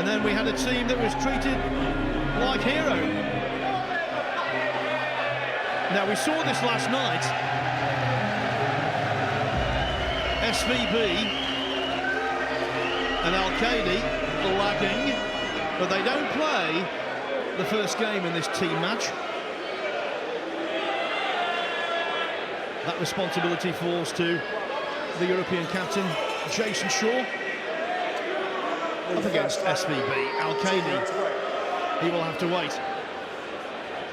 And then we had a team that was treated like hero. Now, we saw this last night. SVB and Al-Qaeda lagging, but they don't play the first game in this team match. That responsibility falls to the European captain, Jason Shaw. Up against SVB, Al-Qaeda, he will have to wait.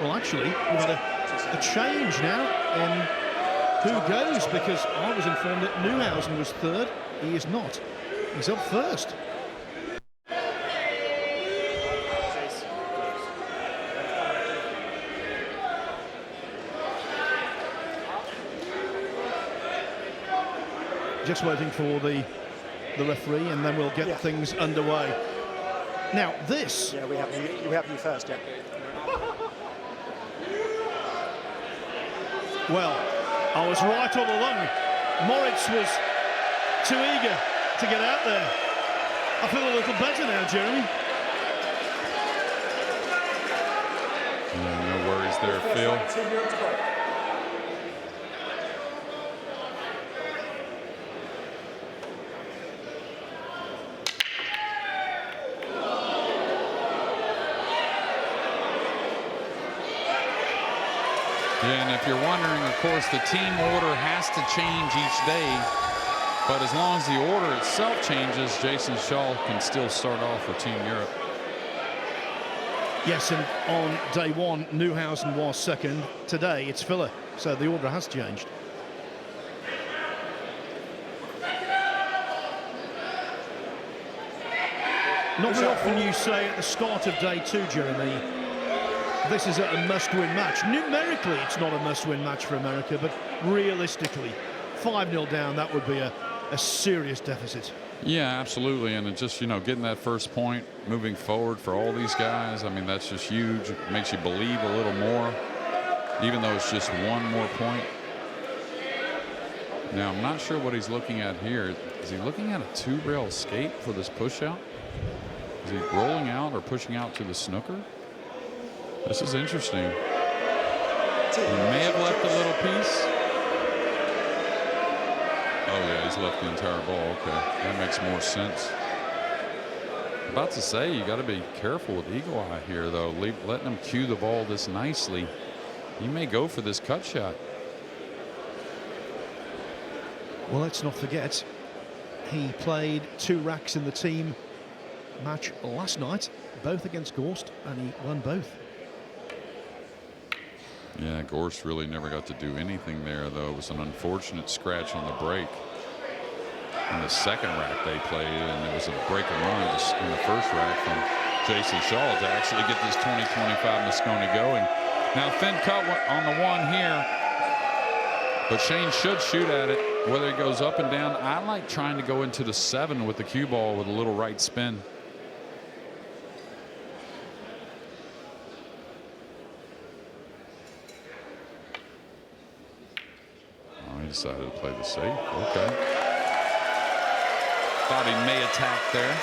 Well, actually, we've had a change now in who goes, because I was informed that Neuhausen was third. He is not. He's up first. Just waiting for the referee, and then we'll get things underway. Now this... Yeah, we have you first, yeah. Well, I was right all along. Moritz was too eager to get out there. I feel a little better now, Jeremy. No worries there, Phil. Yeah, and if you're wondering, of course, the team order has to change each day. But as long as the order itself changes, Jason Shaw can still start off for Team Europe. Yes, and on day one, Neuhausen was second. Today, it's Filler, so the order has changed. Not very often you say at the start of day two, Jeremy, this is a must-win match. Numerically, it's not a must-win match for America, but realistically, 5-0 down, that would be a serious deficit. Yeah, absolutely. And it just, you know, getting that first point, moving forward for all these guys, I mean, that's just huge. It makes you believe a little more, even though it's just one more point. Now, I'm not sure what he's looking at here. Is he looking at a two-rail escape for this push-out? Is he rolling out or pushing out to the snooker? This is interesting. He may have left a little piece. Oh, yeah, he's left the entire ball. Okay, that makes more sense. About to say, you got to be careful with Eagle Eye here, though. Letting him cue the ball this nicely. He may go for this cut shot. Well, let's not forget, he played 2 racks in the team match last night, both against Gorst, and he won both. Yeah, Gorst really never got to do anything there, though. It was an unfortunate scratch on the break in the second rack they played, and it was a break and run in the first rack from Jason Shaw to actually get this 20-25 Mosconi going. Now, thin cut on the one here, but Shane should shoot at it, whether it goes up and down. I like trying to go into the 7 with the cue ball with a little right spin. Decided to play the safe. Okay. Thought he may attack there.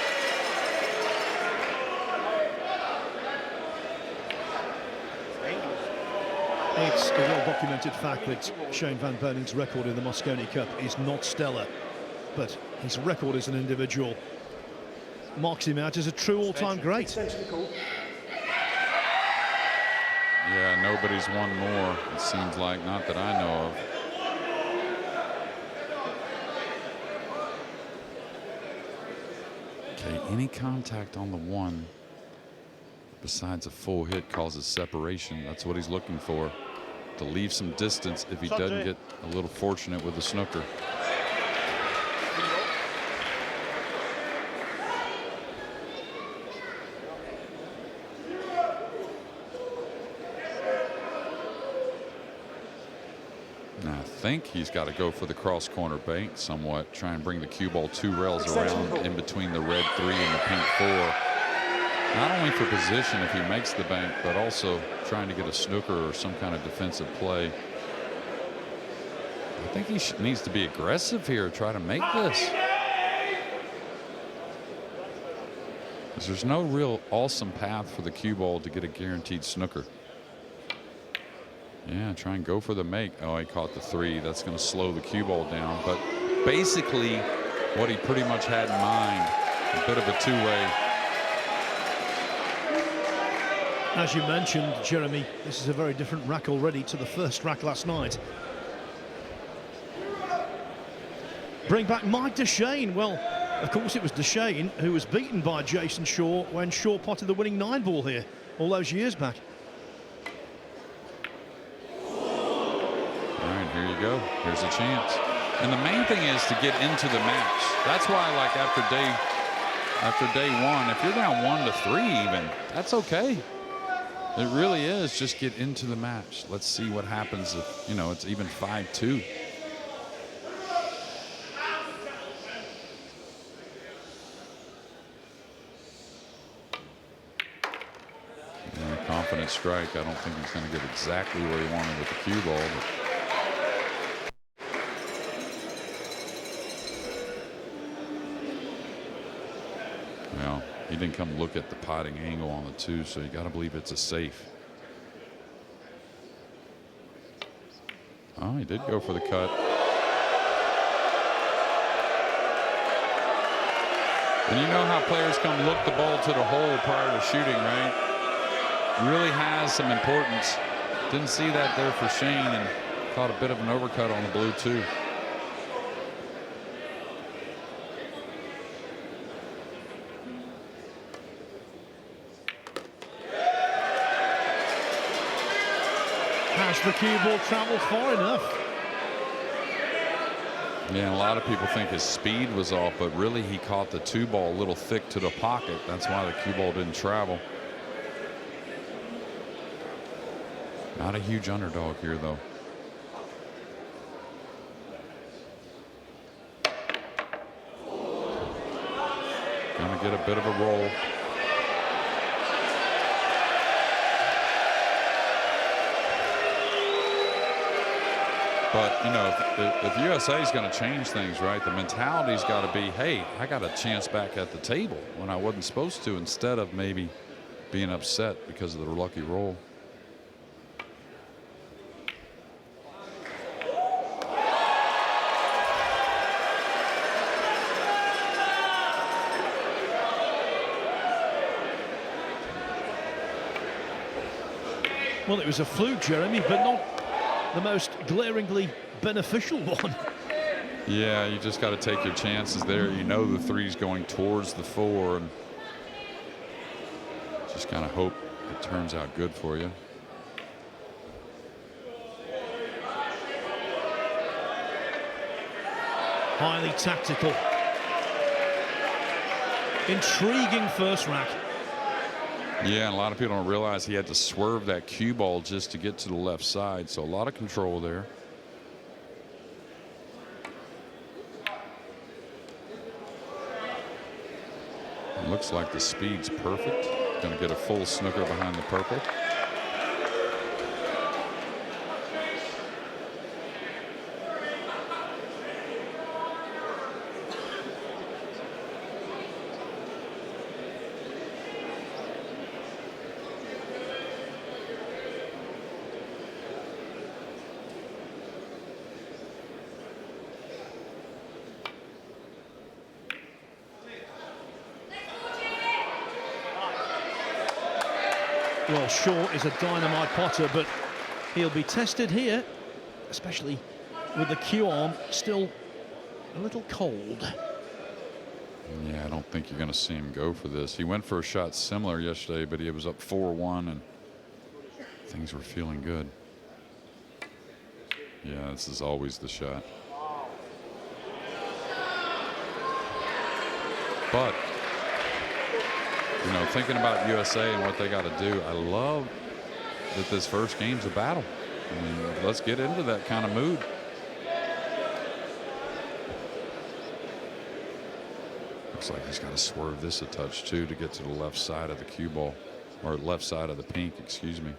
It's a well-documented fact that Shane Van Berning's record in the Mosconi Cup is not stellar, but his record as an individual marks him out as a true all-time great. Yeah, nobody's won more, it seems like, not that I know of. Okay, any contact on the 1 besides a full hit causes separation. That's what he's looking for, to leave some distance if he doesn't get a little fortunate with the snooker. Now I think he's got to go for the cross corner bank somewhat, try and bring the cue ball 2 rails around in between the red 3 and the pink 4. Not only for position if he makes the bank, but also trying to get a snooker or some kind of defensive play. I think he needs to be aggressive here, try to make this. There's no real awesome path for the cue ball to get a guaranteed snooker. Yeah, try and go for the make. Oh, he caught the 3. That's going to slow the cue ball down. But basically, what he pretty much had in mind, a bit of a two-way. As you mentioned, Jeremy, this is a very different rack already to the first rack last night. Bring back Mike Deshane. Well, of course it was Deshane who was beaten by Jason Shaw when Shaw potted the winning 9-ball here all those years back. All right, here you go. Here's a chance. And the main thing is to get into the match. That's why, like, after day 1, if you're down 1-3 even, that's okay. It really is. Just get into the match. Let's see what happens if, you know, it's even 5-2. Confident strike. I don't think he's going to get exactly where he wanted with the cue ball. But well, he didn't come look at the potting angle on the 2, so you got to believe it's a safe. Oh, he did go for the cut. And you know how players come look the ball to the hole prior to shooting, right? Really has some importance. Didn't see that there for Shane, and caught a bit of an overcut on the blue too. Has the cue ball traveled far enough? Yeah, a lot of people think his speed was off, but really he caught the 2-ball a little thick to the pocket. That's why the cue ball didn't travel. Not a huge underdog here, though. Gonna get a bit of a roll. But, you know, if USA is going to change things, right, the mentality's got to be, hey, I got a chance back at the table when I wasn't supposed to, instead of maybe being upset because of the lucky roll. Well, it was a fluke, Jeremy, but not the most glaringly beneficial one. Yeah, you just got to take your chances there. You know the 3's going towards the 4, and just kind of hope it turns out good for you. Highly tactical. Intriguing first rack. Yeah, and a lot of people don't realize he had to swerve that cue ball just to get to the left side, so a lot of control there. It looks like the speed's perfect. Going to get a full snooker behind the purple. Well, Shaw is a dynamite potter, but he'll be tested here, especially with the cue arm still a little cold. Yeah, I don't think you're going to see him go for this. He went for a shot similar yesterday, but he was up 4-1, and things were feeling good. Yeah, this is always the shot. But, you know, thinking about USA and what they got to do, I love that this first game's a battle. I mean, let's get into that kind of mood. Looks like he's got to swerve this a touch, too, to get to the left side of the cue ball, or left side of the pink, excuse me.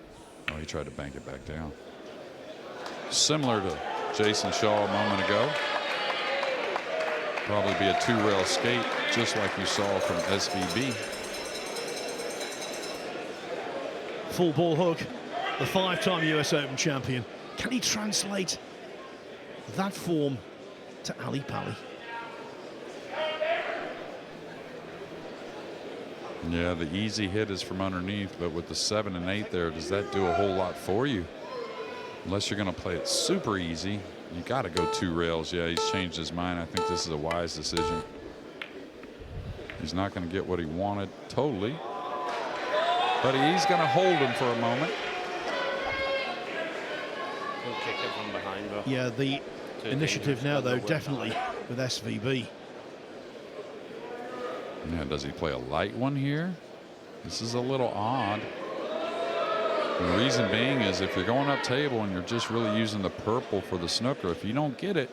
Oh, he tried to bank it back down. Similar to Jason Shaw a moment ago. Probably be a 2-rail skate, just like you saw from SVB. full ball hook, the 5-time US Open champion. Can he translate that form to Ali Pali? Yeah, the easy hit is from underneath, but with the 7 and 8 there, does that do a whole lot for you? Unless you're going to play it super easy, you got to go 2 rails. Yeah, he's changed his mind. I think this is a wise decision. He's not going to get what he wanted totally, but he's going to hold him for a moment. He'll kick it from behind, though. Yeah, the initiative now, though, definitely with SVB. Yeah, does he play a light one here? This is a little odd. The reason being is if you're going up table and you're just really using the purple for the snooker, if you don't get it,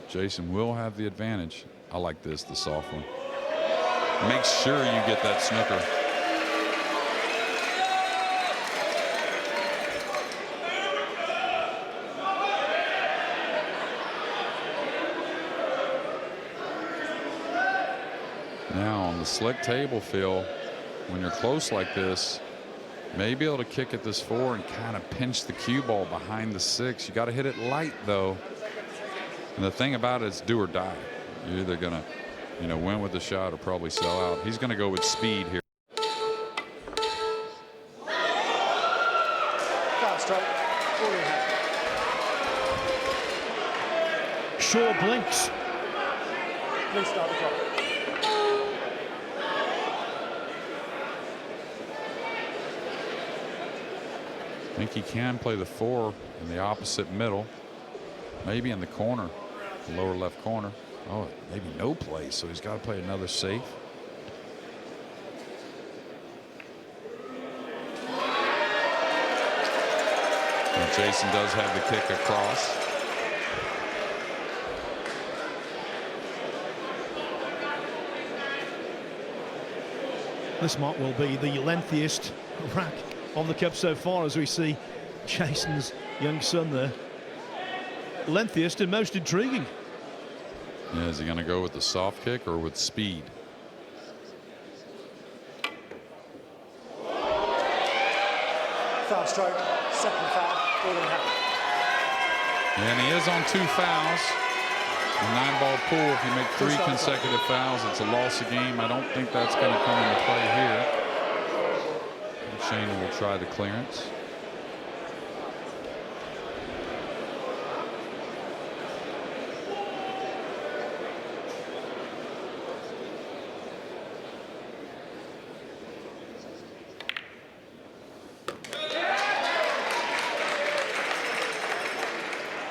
Jason will have the advantage. I like this, the soft one. Make sure you get that snooker. Now on the slick table, Phil, when you're close like this, may be able to kick at this 4 and kind of pinch the cue ball behind the 6. You got to hit it light, though. And the thing about it is do or die. You're either going to, win with the shot or probably sell out. He's going to go with speed here. Foul stroke. All in hand. Shaw blinks. Please start the clock. I think he can play the 4 in the opposite middle, maybe in the corner, the lower left corner. Oh, maybe no play, so he's got to play another safe. And Jason does have the kick across. This might well be the lengthiest rack on the cup so far, as we see Jason's young son there. Lengthiest and most intriguing. Yeah, is he going to go with the soft kick or with speed? Foul stroke. Second foul. All in hand. And he is on 2 fouls. A 9-ball pool. If you make 3 consecutive fouls, it's a loss of game. I don't think that's going to come into play here. Shane will try the clearance.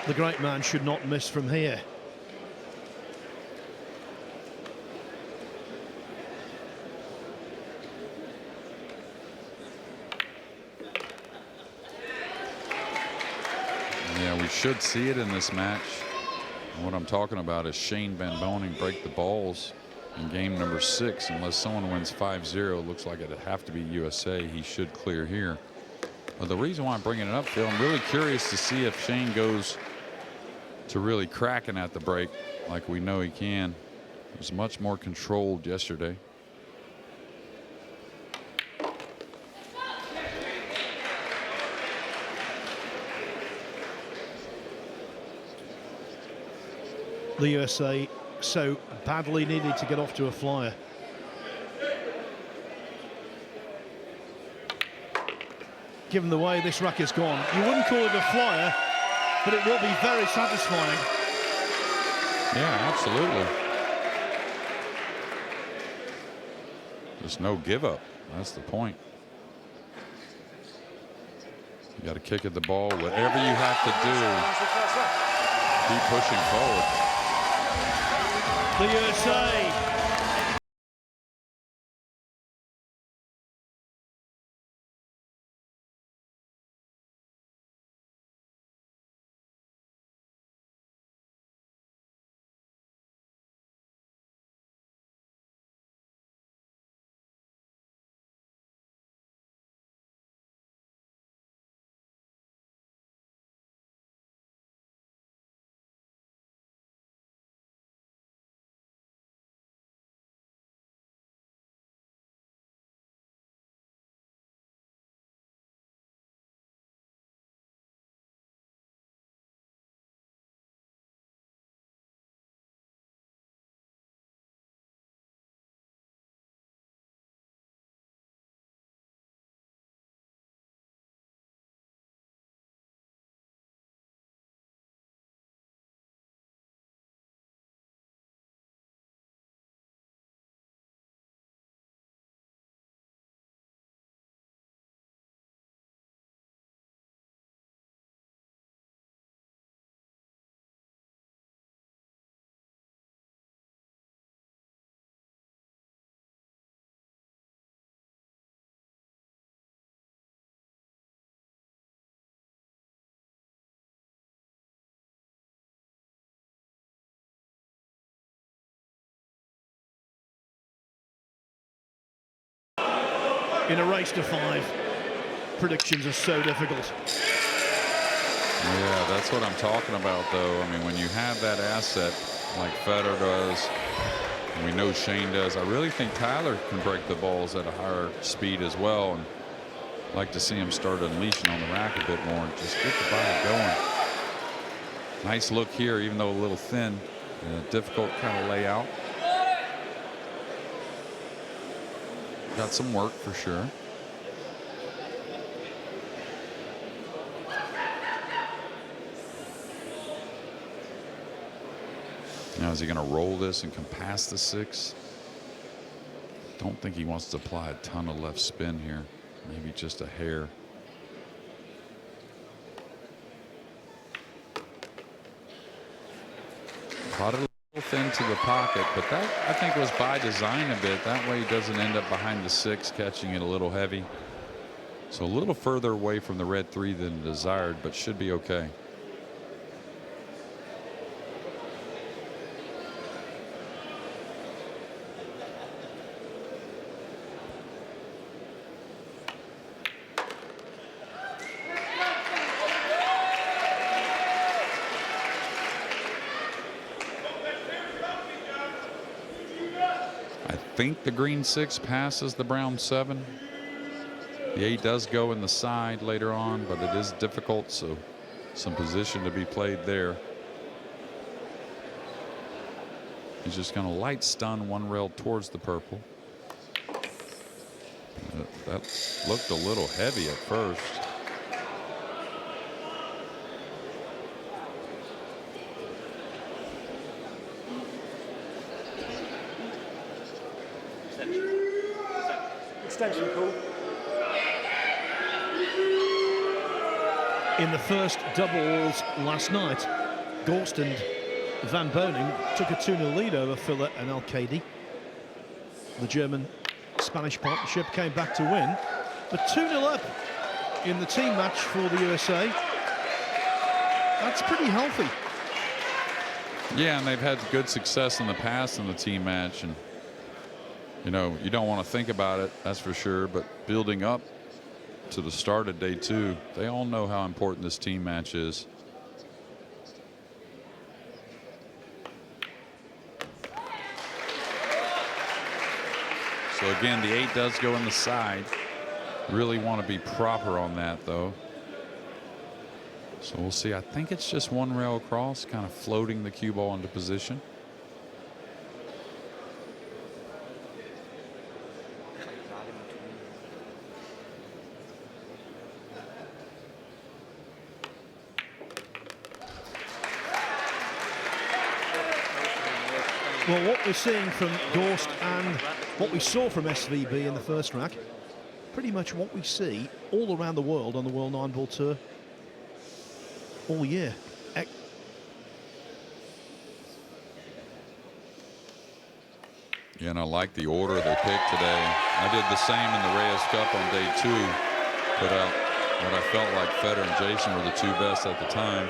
The great man should not miss from here. Yeah, we should see it in this match. And what I'm talking about is Shane Van Boening break the balls in game number 6. Unless someone wins 5-0, looks like it'd have to be USA. He should clear here. But the reason why I'm bringing it up, Phil, I'm really curious to see if Shane goes to really cracking at the break like we know he can. It was much more controlled yesterday. The USA so badly needed to get off to a flyer. Given the way this rack has gone, you wouldn't call it a flyer, but it will be very satisfying. Yeah, absolutely. There's no give up. That's the point. You got to kick at the ball, whatever you have to do. Keep pushing forward. The USA in a race to 5, predictions are so difficult. Yeah, that's what I'm talking about, though. I mean, when you have that asset like Federer does, and we know Shane does, I really think Tyler can break the balls at a higher speed as well. And I'd like to see him start unleashing on the rack a bit more and just get the body going. Nice look here, even though a little thin. Difficult kind of layout. Got some work for sure. Now, is he going to roll this and come past the 6? Don't think he wants to apply a ton of left spin here. Maybe just a hair. Caught it a little thin to the pocket, but that, I think, was by design a bit. That way he doesn't end up behind the 6, catching it a little heavy. So a little further away from the red 3 than desired, but should be okay. I think the green 6 passes the brown 7. The 8 does go in the side later on, but it is difficult, so some position to be played there. He's just going to light stun one rail towards the purple. That looked a little heavy at first. Extension call. In the first doubles last night, Gorst and Van Boning took a 2-0 lead over Filler and Al-Qaidi. The German-Spanish partnership came back to win, but 2-0 up in the team match for the USA. That's pretty healthy. Yeah, and they've had good success in the past in the team match, and you know, you don't want to think about it, that's for sure, but building up to the start of day 2, they all know how important this team match is. So again, the 8 does go in the side. Really want to be proper on that, though. So we'll see. I think it's just one rail across, kind of floating the cue ball into position. Well, what we're seeing from Gorst and what we saw from SVB in the first rack, pretty much what we see all around the world on the World 9-Ball Tour all year. Yeah, and I like the order they picked today. I did the same in the Reyes Cup on day 2. Put out what I felt like Federer and Jason were the 2 best at the time.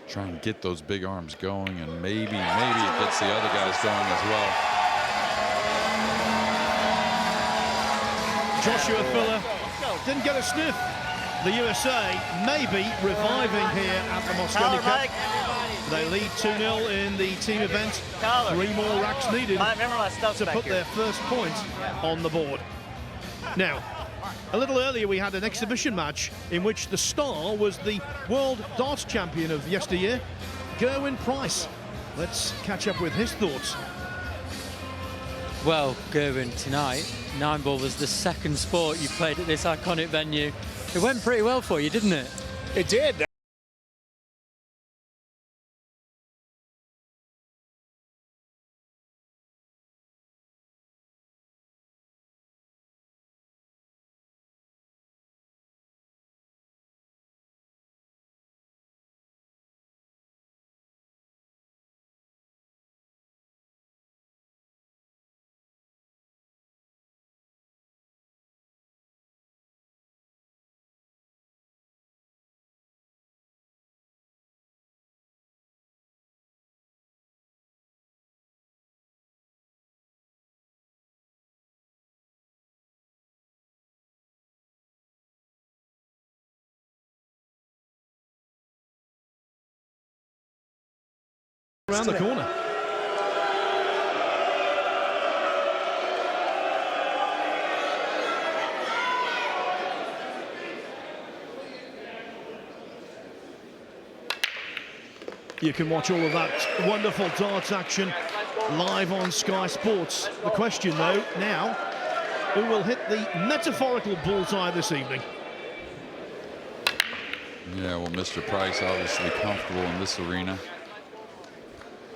Try and get those big arms going, and maybe it gets the other guys going as well. Joshua Filler didn't get a sniff. The USA maybe reviving here at the Mosconi Cup. They lead 2-0 in the team event. 3 more racks needed to put their first point on the board. Now, a little earlier we had an exhibition match in which the star was the world darts champion of yesteryear, Gerwyn Price. Let's catch up with his thoughts. Well, Gerwyn, tonight, 9-ball was the second sport you played at this iconic venue. It went pretty well for you, didn't it? It did. Around the corner. You can watch all of that wonderful darts action live on Sky Sports. The question, though, now, who will hit the metaphorical bullseye this evening? Yeah, well, Mr. Price obviously comfortable in this arena.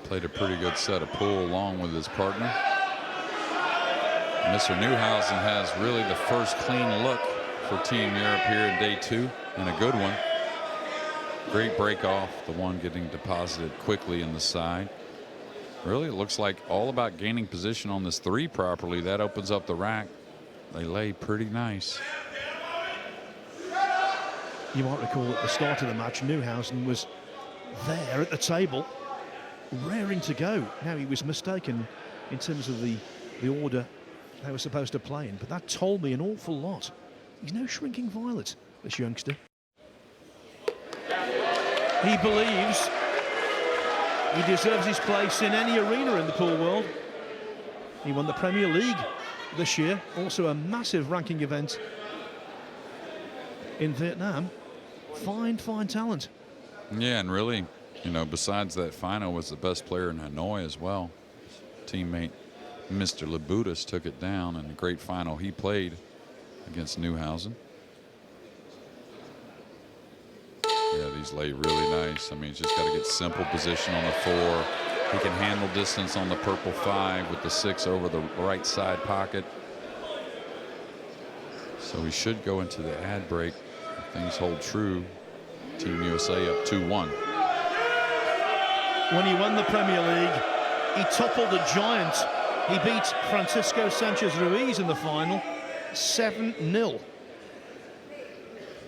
Played a pretty good set of pool along with his partner. Mr. Newhausen has really the first clean look for Team Europe here in day 2, and a good one. Great break off, the one getting deposited quickly in the side. Really, it looks like all about gaining position on this 3 properly. That opens up the rack. They lay pretty nice. You might recall at the start of the match, Newhausen was there at the table, raring to go. Now, he was mistaken in terms of the order they were supposed to play in, but that told me an awful lot. He's no shrinking violet, this youngster. He believes he deserves his place in any arena in the pool world. He won the Premier League this year, also a massive ranking event in Vietnam. Fine talent. Yeah, and really, you know, besides that final, was the best player in Hanoi as well. Teammate Mr. Labutis took it down in a great final he played against Newhausen. Yeah, these lay really nice. I mean, he's just got to get simple position on the 4. He can handle distance on the purple 5 with the 6 over the right side pocket. So he should go into the ad break. If things hold true. Team USA up 2-1. When he won the Premier League, he toppled a giant. He beat Francisco Sanchez Ruiz in the final 7-0.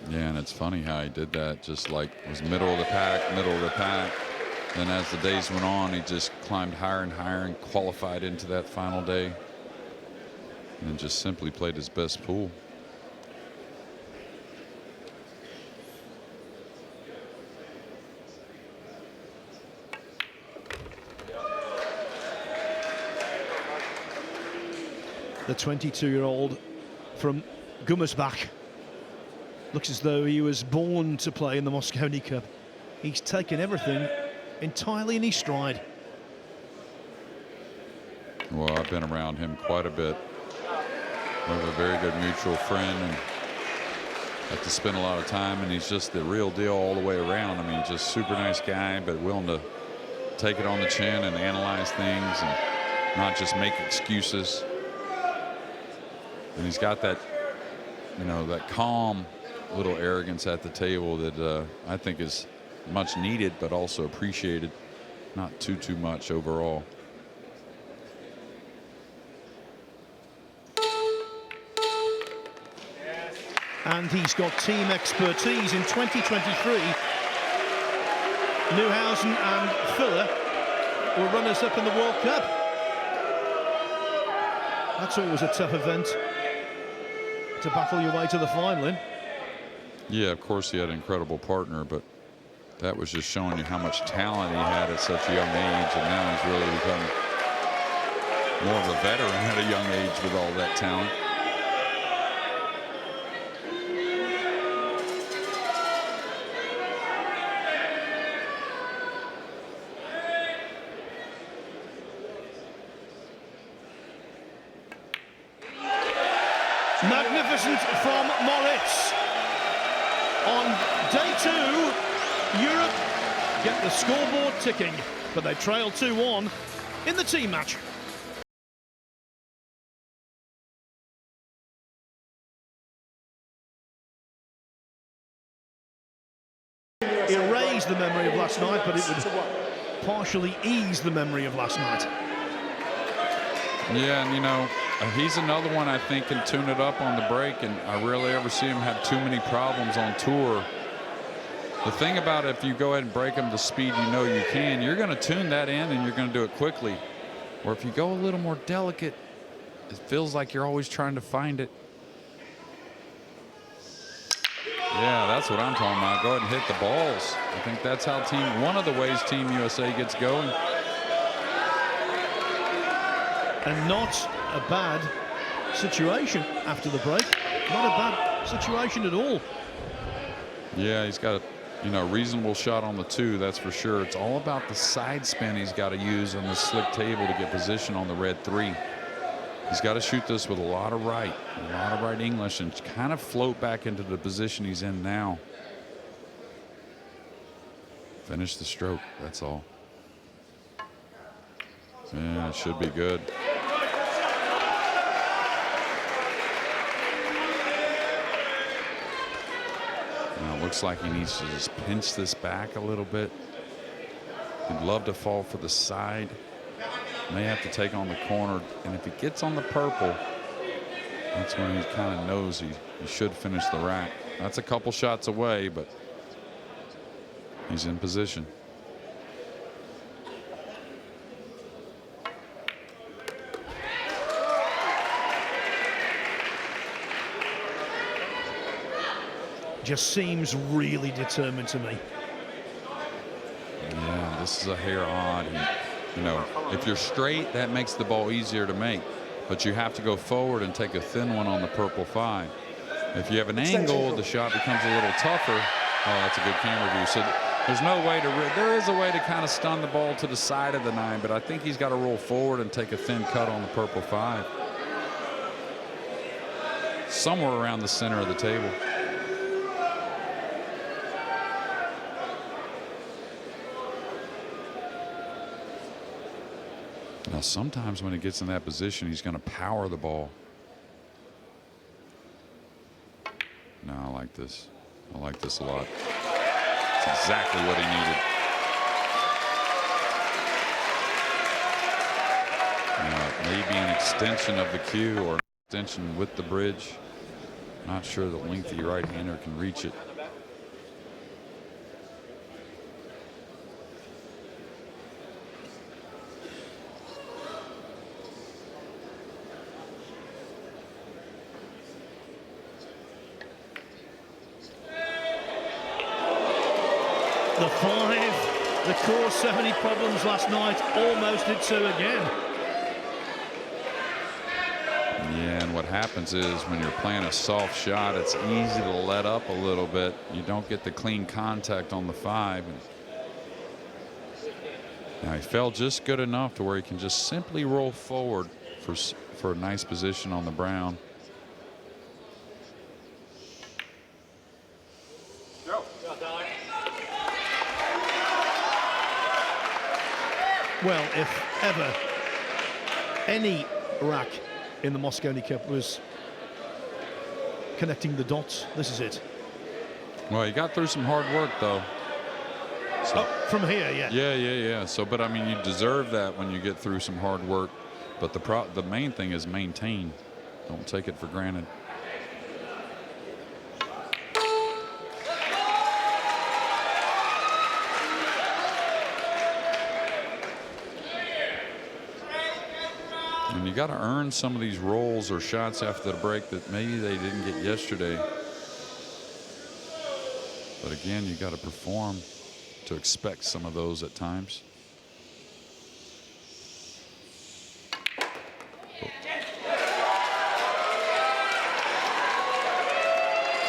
Yeah, and it's funny how he did that. Just like was middle of the pack. Then as the days went on, he just climbed higher and higher and qualified into that final day. And just simply played his best pool. The 22-year-old from Gummersbach looks as though he was born to play in the Mosconi Cup. He's taken everything entirely in his stride. Well, I've been around him quite a bit. We have a very good mutual friend and have to spend a lot of time, and he's just the real deal all the way around. I mean, just super nice guy, but willing to take it on the chin and analyze things and not just make excuses. And he's got that, you know, that calm little arrogance at the table that I think is much needed, but also appreciated. Not too much overall. And he's got team expertise in 2023. Newhausen and Filler were runners-up in the World Cup. That's always a tough event to battle your way to the final in. Yeah, of course he had an incredible partner, but that was just showing you how much talent he had at such a young age, and now he's really become more of a veteran at a young age with all that talent. Magnificent from Moritz. On day 2, Europe get the scoreboard ticking, but they trail 2-1 in the team match. Erase the memory of last night, but it would partially ease the memory of last night. Yeah, and you know, he's another one I think can tune it up on the break, and I rarely ever see him have too many problems on tour. The thing about it, if you go ahead and break him the speed you know you can, you're going to tune that in and you're going to do it quickly. Or if you go a little more delicate, it feels like you're always trying to find it. Yeah, that's what I'm talking about. Go ahead and hit the balls. I think that's how one of the ways Team USA gets going. And not a bad situation after the break. Not a bad situation at all. Yeah, he's got a reasonable shot on the 2, that's for sure. It's all about the side spin he's got to use on the slick table to get position on the red 3. He's got to shoot this with a lot of right English, and kind of float back into the position he's in now. Finish the stroke, that's all. Yeah, it should be good. Now it looks like he needs to just pinch this back a little bit. He'd love to fall for the side. May have to take on the corner, and if he gets on the purple, that's when he kind of knows he should finish the rack. That's a couple shots away, but he's in position. Just seems really determined to me. Yeah, this is a hair odd. If you're straight, that makes the ball easier to make, but you have to go forward and take a thin one on the purple 5. If you have an angle, the shot becomes a little tougher. Oh, that's a good camera view. So there's no way to, there is a way to kind of stun the ball to the side of the 9, but I think he's got to roll forward and take a thin cut on the purple 5. Somewhere around the center of the table. Now, sometimes when he gets in that position, he's going to power the ball. No, I like this. I like this a lot. It's exactly what he needed. Maybe an extension of the cue or an extension with the bridge. Not sure the lengthy right-hander can reach it. The 5 that caused so many problems last night almost did so again. Yeah, and what happens is when you're playing a soft shot, it's easy to let up a little bit. You don't get the clean contact on the 5. Now he fell just good enough to where he can just simply roll forward for a nice position on the brown. Well, if ever any rack in the Mosconi Cup was connecting the dots, this is it. Well, he got through some hard work, though. So, from here, yeah. Yeah. So, but I mean, you deserve that when you get through some hard work. But the main thing is maintain. Don't take it for granted. And you got to earn some of these rolls or shots after the break that maybe they didn't get yesterday. But again, you got to perform to expect some of those at times.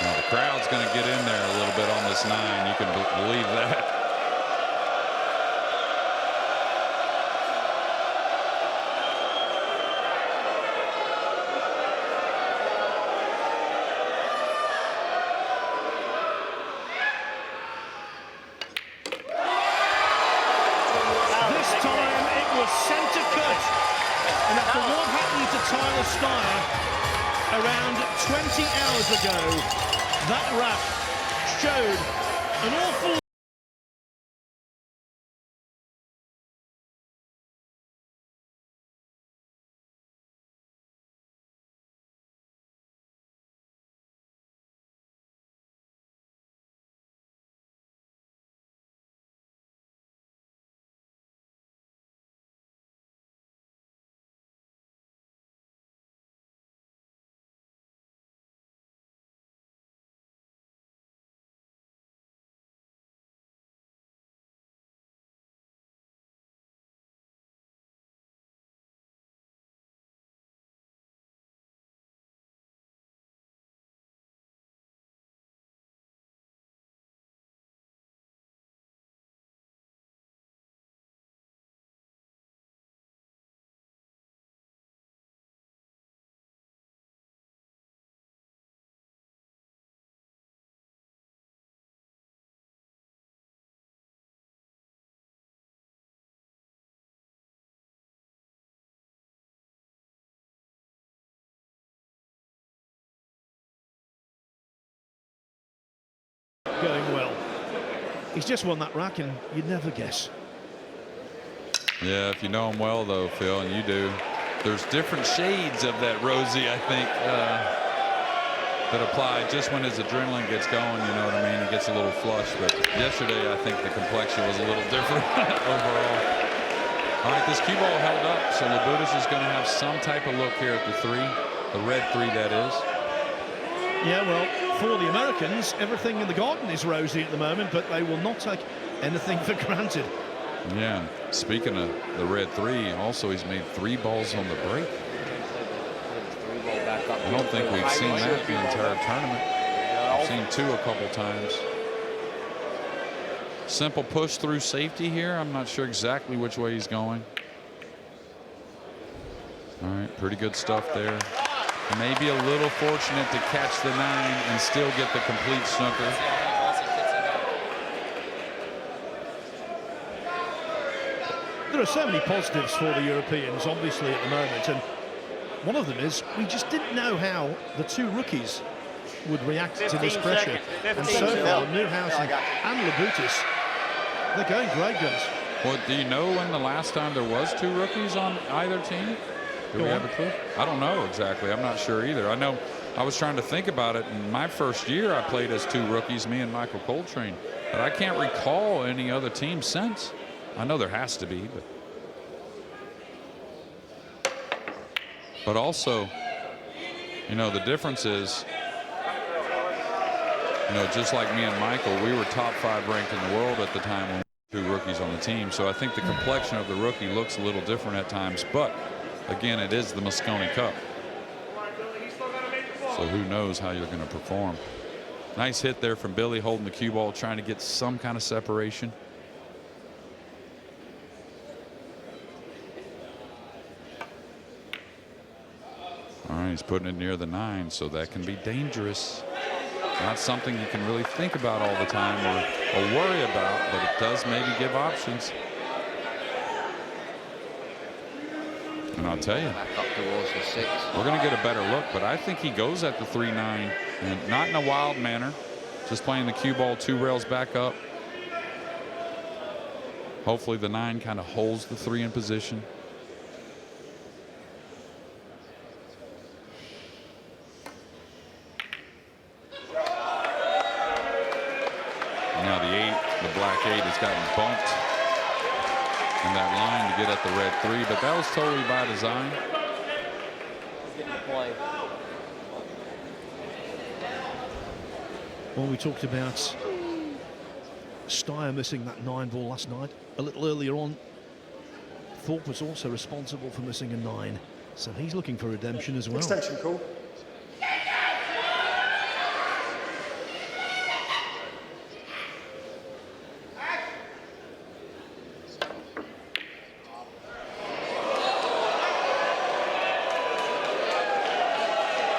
Now the crowd's going to get in there a little bit on this 9. You can believe that. And after what happened to Tyler Steyer around 20 hours ago, that rack showed an awful going well. He's just won that rack, and you'd never guess. Yeah, if you know him well, though, Phil, and you do, there's different shades of that rosy, I think, that apply just when his adrenaline gets going, you know what I mean? He gets a little flush, but yesterday I think the complexion was a little different overall. All right, this cue ball held up, so Labutis is going to have some type of look here at the 3, the red 3, that is. Yeah, well, for the Americans, everything in the garden is rosy at the moment, but they will not take anything for granted. Yeah, speaking of the red 3, also he's made 3 balls on the break. I don't think we've seen that the entire tournament. I've seen 2 a couple times. Simple push through safety here. I'm not sure exactly which way he's going. All right, pretty good stuff there. Maybe a little fortunate to catch the 9 and still get the complete snooker. There are so many positives for the Europeans, obviously, at the moment, and one of them is we just didn't know how the 2 rookies would react to this pressure. And so far, Newhausen and Labutis, they're going great guns. Well, do you know when the last time there was 2 rookies on either team? Do we have a clue? I don't know exactly. I'm not sure either. I know I was trying to think about it. In my first year, I played as 2 rookies, me and Michael Coltrane. But I can't recall any other team since. I know there has to be, but also, you know, the difference is, you know, just like me and Michael, we were top 5 ranked in the world at the time when we were 2 rookies on the team. So I think the complexion of the rookie looks a little different at times, but again, it is the Mosconi Cup. So who knows how you're going to perform. Nice hit there from Billy, holding the cue ball, trying to get some kind of separation. All right, he's putting it near the 9, so that can be dangerous. Not something you can really think about all the time or worry about, but it does maybe give options. And I'll tell you, we're going to get a better look, but I think he goes at the 3-9, and not in a wild manner, just playing the cue ball 2 rails back up. Hopefully the 9 kind of holds the 3 in position. Now the 8, the black 8 has gotten bumped in that line to get at the red 3, but that was totally by design. Well, we talked about Steyer missing that 9 ball last night. A little earlier on, Thorpe was also responsible for missing a 9, so he's looking for redemption as well. Extension call.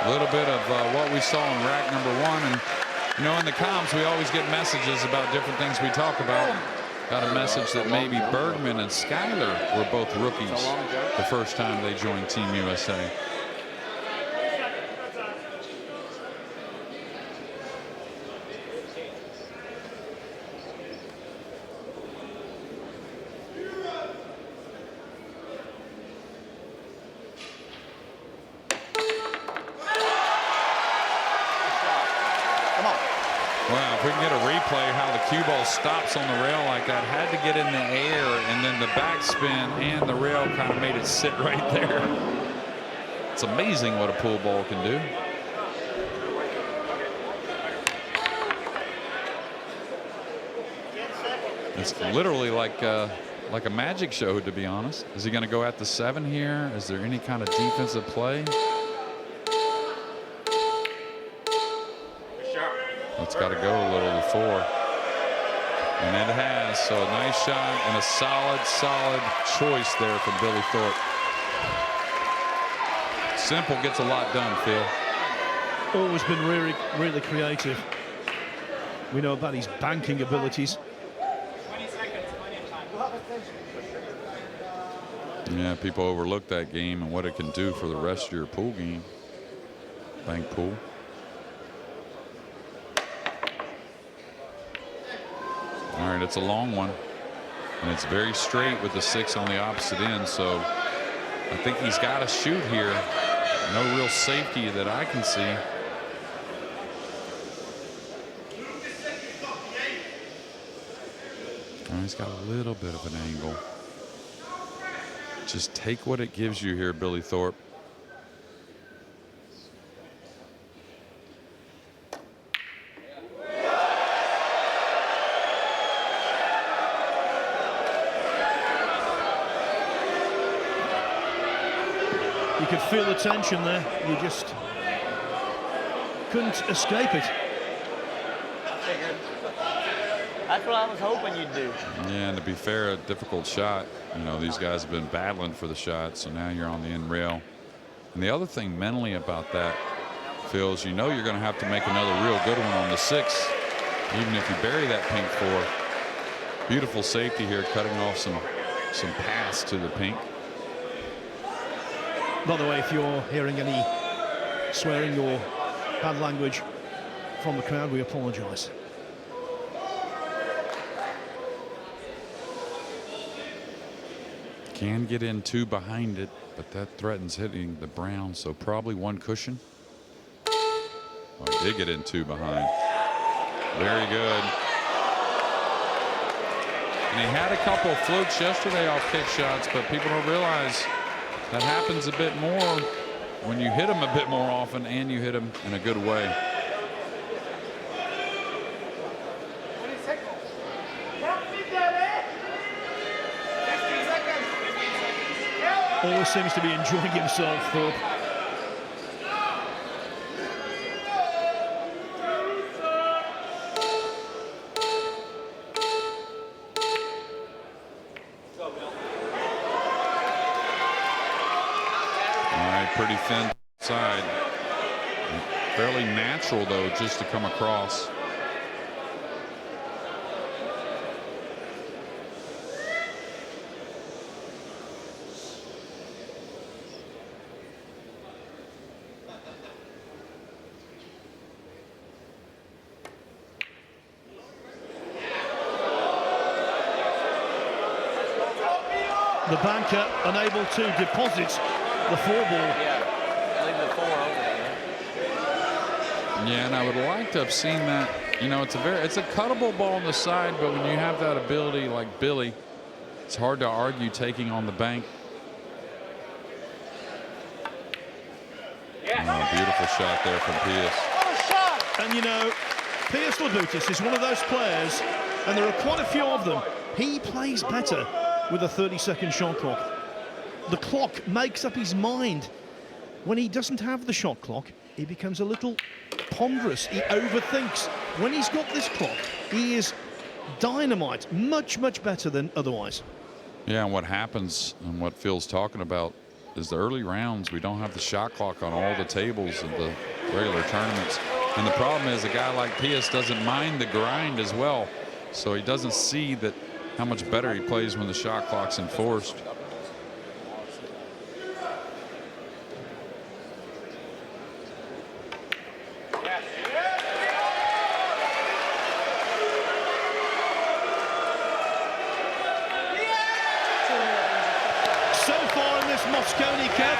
A little bit of what we saw in rack number 1, and you know, in the comms we always get messages about different things we talk about. Got a message that maybe Bergman and Schuyler were both rookies the first time they joined Team USA. Wow, if we can get a replay how the cue ball stops on the rail like that, had to get in the air, and then the backspin and the rail kind of made it sit right there. It's amazing what a pool ball can do. It's literally like a magic show, to be honest. Is he going to go at the 7 here? Is there any kind of defensive play? It's got to go a little to 4. And it has. So a nice shot and a solid choice there from Billy Thorpe. Simple gets a lot done, Phil. Always been really creative. We know about his banking abilities. 20 seconds. Yeah, people overlook that game and what it can do for the rest of your pool game. Bank pool. All right, it's a long one, and it's very straight with the 6 on the opposite end. So I think he's got to shoot here. No real safety that I can see. Oh, he's got a little bit of an angle. Just take what it gives you here, Billy Thorpe. You could feel the tension there. You just couldn't escape it. That's what I was hoping you'd do. Yeah, and to be fair, a difficult shot. You know, these guys have been battling for the shot, so now you're on the end rail. And the other thing mentally about that, Phil, is you know you're going to have to make another real good one on the 6, even if you bury that pink 4. Beautiful safety here, cutting off some pass to the pink. By the way, if you're hearing any swearing or bad language from the crowd, we apologise. Can get in 2 behind it, but that threatens hitting the brown, so probably 1 cushion. Oh, he did get in 2 behind. Very good. And he had a couple of flukes yesterday off kick shots, but people don't realize that happens a bit more when you hit them a bit more often and you hit them in a good way. Always seems to be enjoying himself, Thorpe. All right, pretty thin side. Fairly natural, though, just to come across. The banker unable to deposit the 4 ball. Yeah, leave the 4 over there. Yeah, and I would like to have seen that. You know, it's a cuttable ball on the side, but when you have that ability like Billy, it's hard to argue taking on the bank. Oh, beautiful shot there from Pius. And you know, Pius Labutis is one of those players, and there are quite a few of them. He plays better with a 30-second shot clock. The clock makes up his mind. When he doesn't have the shot clock, he becomes a little ponderous. He overthinks. When he's got this clock, he is dynamite, much, much better than otherwise. Yeah, and what happens, and what Phil's talking about, is the early rounds, we don't have the shot clock on all the tables of the regular tournaments. And the problem is a guy like Pius doesn't mind the grind as well. So he doesn't see that how much better he plays when the shot clock's enforced. So far in this Mosconi Cup,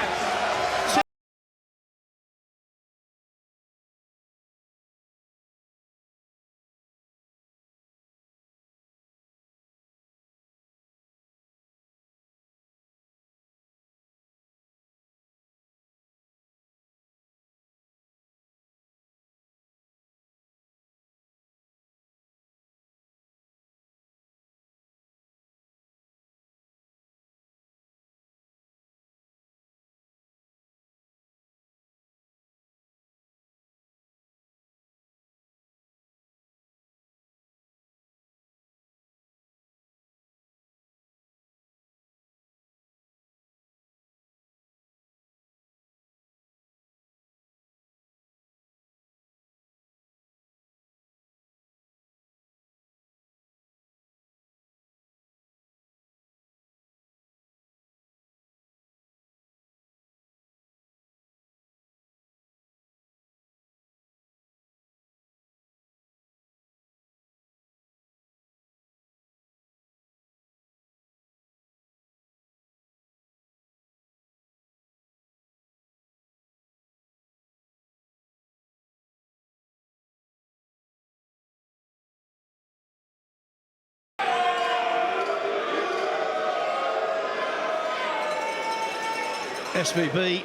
SVB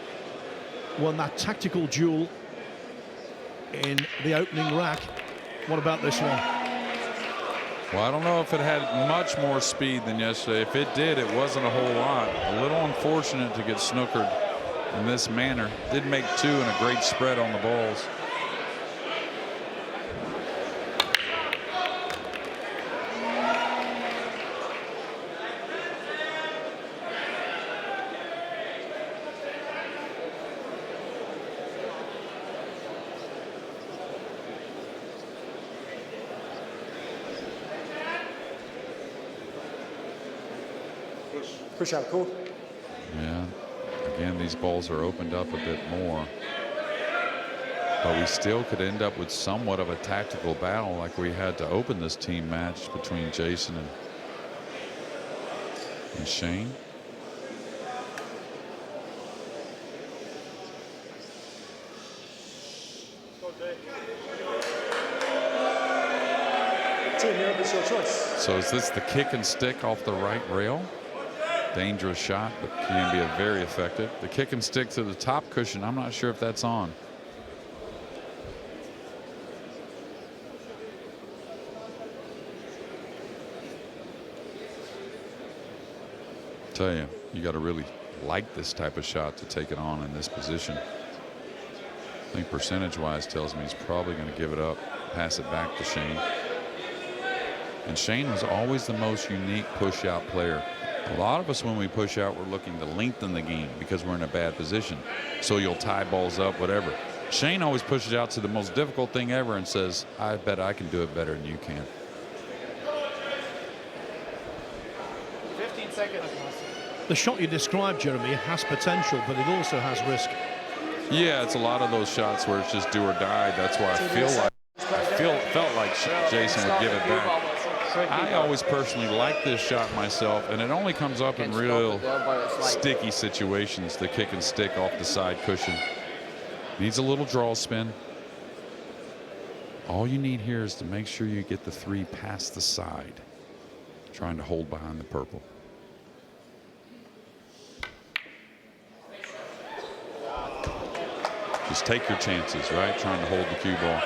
won that tactical duel in the opening rack. What about this one? Well, I don't know if it had much more speed than yesterday. If it did, it wasn't a whole lot. A little unfortunate to get snookered in this manner. Did make two and a great spread on the balls. Push out call. Yeah, again, these balls are opened up a bit more. But we still could end up with somewhat of a tactical battle like we had to open this team match between Jason and Shane. Team Europe, it's your choice. So is this the kick and stick off the right rail? Dangerous shot, but can be a very effective. The kick and stick to the top cushion, I'm not sure if that's on. Tell you, you got to really like this type of shot to take it on in this position. I think percentage-wise tells me he's probably going to give it up, pass it back to Shane. And Shane was always the most unique push-out player. A lot of us, when we push out, we're looking to lengthen the game because we're in a bad position. So you'll tie balls up, whatever. Shane always pushes out to the most difficult thing ever and says, I bet I can do it better than you can. 15 seconds. The shot you described, Jeremy, has potential, but it also has risk. Yeah, it's a lot of those shots where it's just do or die. That's why I felt like Jason would give it back. I always personally like this shot myself, and it only comes up in real sticky situations, the kick and stick off the side cushion. Needs a little draw spin. All you need here is to make sure you get the three past the side, trying to hold behind the purple. Just take your chances, right? Trying to hold the cue ball.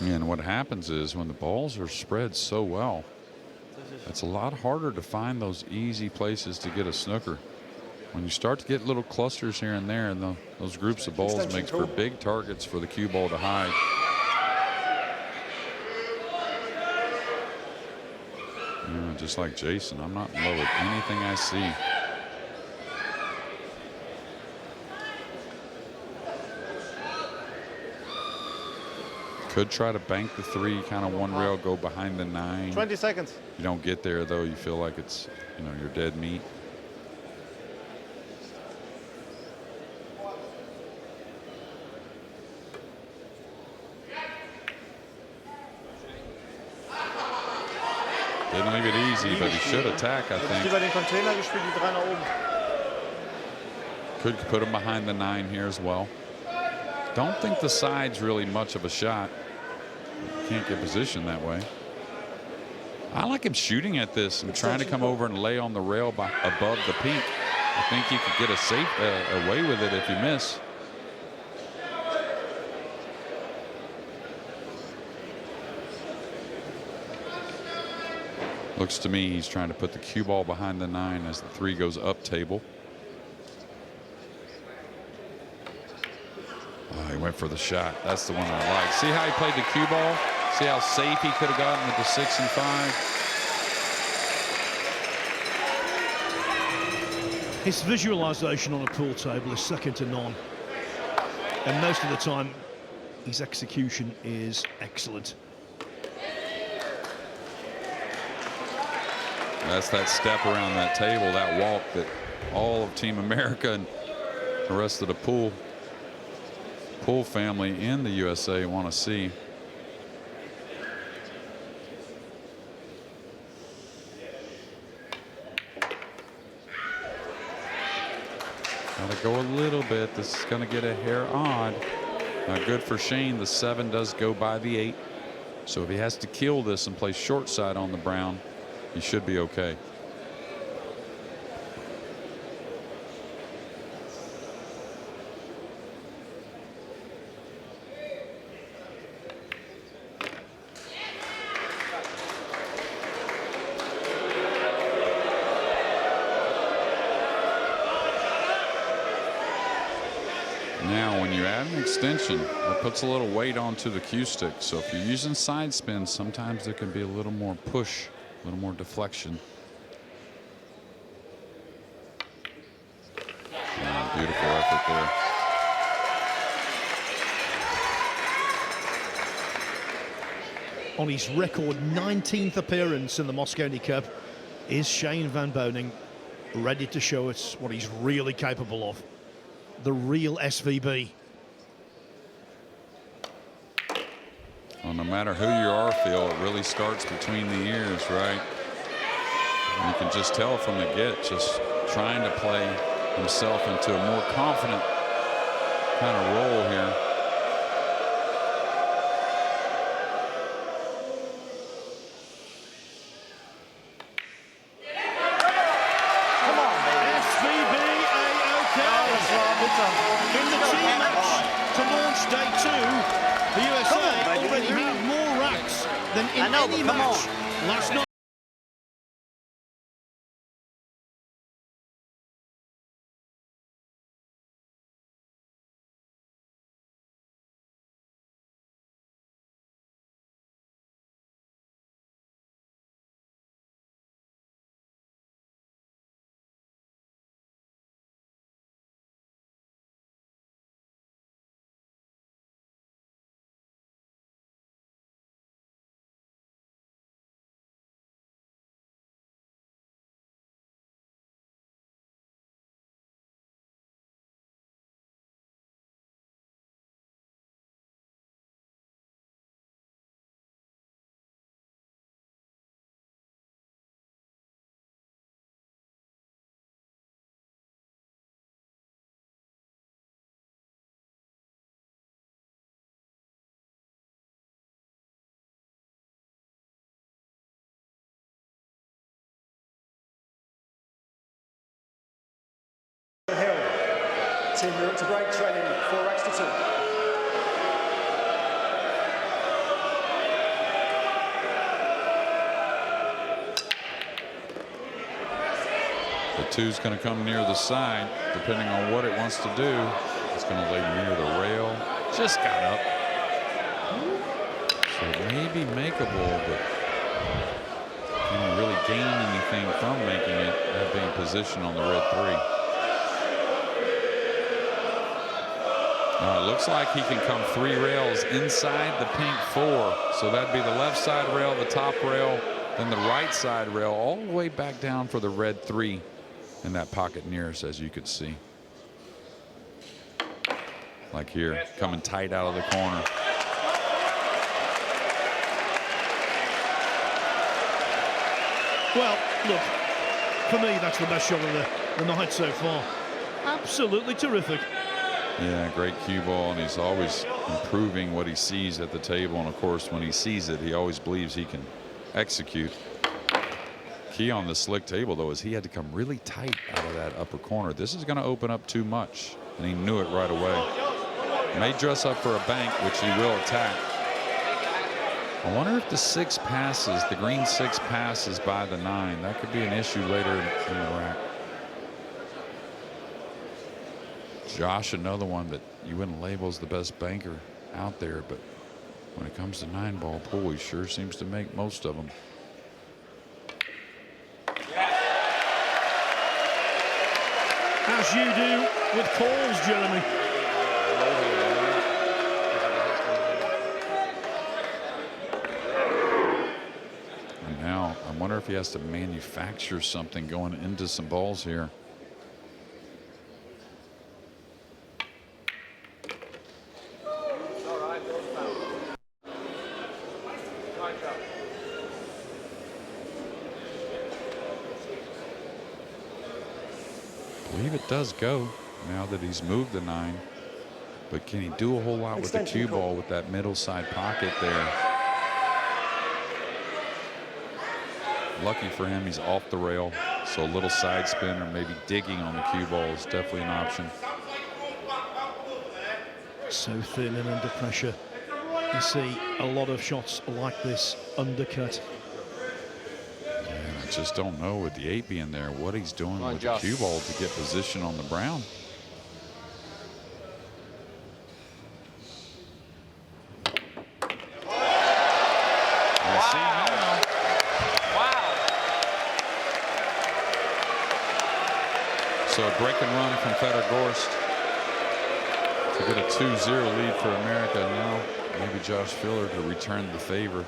And what happens is when the balls are spread so well, it's a lot harder to find those easy places to get a snooker. When you start to get little clusters here and there, and those groups of balls makes for big targets for the cue ball to hide. Just like Jason, I'm not in love with anything I see. Could try to bank the three, kind of one rail, go behind the 9. 20 seconds. You don't get there, though. You feel like it's, you're dead meat. Didn't leave it easy, but he should attack, I think. Über den Container gespielt, die 3 nach oben. Could put him behind the 9 here as well. Don't think the side's really much of a shot. Can't get positioned that way. I like him shooting at this and trying to come over and lay on the rail above the peak. I think he could get away with it if you miss. Looks to me he's trying to put the cue ball behind the 9 as the 3 goes up table. Oh, he went for the shot. That's the one I like. See how he played the cue ball? See how safe he could have gotten with the 6 and 5? His visualization on a pool table is second to none. And most of the time, his execution is excellent. That's that step around that table, that walk that all of Team America and the rest of the pool family in the USA want to see. Gotta go a little bit. This is gonna get a hair odd. Now good for Shane. The 7 does go by the 8. So if he has to kill this and play short side on the brown, he should be okay. Now, when you add an extension, it puts a little weight onto the cue stick. So if you're using side spin, sometimes there can be a little more push, a little more deflection. Beautiful effort there. On his record 19th appearance in the Mosconi Cup is Shane Van Boening, ready to show us what he's really capable of. The real SVB. Well, no matter who you are, Phil, it really starts between the ears, right? And you can just tell from the get, just trying to play himself into a more confident kind of role here. In the team match to launch day 2, the USA already have more racks than in any match last night. Team Europe to break, trailing 4 racks to 2. The 2's going to come near the side, depending on what it wants to do. It's going to lay near the rail. Just got up. So it may be makeable, but can you really gain anything from making it, that being positioned on the red 3? It looks like he can come 3 rails inside the pink 4. So that'd be the left side rail, the top rail, then the right side rail, all the way back down for the red 3 in that pocket nearest, as you could see. Like here, coming tight out of the corner. Well, look, for me, that's the best shot of the night so far. Absolutely terrific. Yeah, great cue ball, and he's always improving what he sees at the table. And of course, when he sees it, he always believes he can execute. Key on the slick table, though, is he had to come really tight out of that upper corner. This is going to open up too much, and he knew it right away. May dress up for a bank, which he will attack. I wonder if the 6 passes, the green 6 passes by the 9. That could be an issue later in the rack. Josh, another one that you wouldn't label as the best banker out there, but when it comes to 9-ball pool, he sure seems to make most of them. As you do with calls, Jeremy. And now I wonder if he has to manufacture something going into some balls here. I believe it does go now that he's moved the 9. But can he do a whole lot with the cue ball with that middle side pocket there? Lucky for him, he's off the rail. So a little side spin or maybe digging on the cue ball is definitely an option. So thin and under pressure. You see a lot of shots like this undercut. And I just don't know with the 8 being there what he's doing with the cue ball to get position on the brown. So a break and run from Fedor Gorst to get a 2-0 lead for America. Now maybe Josh Filler to return the favor.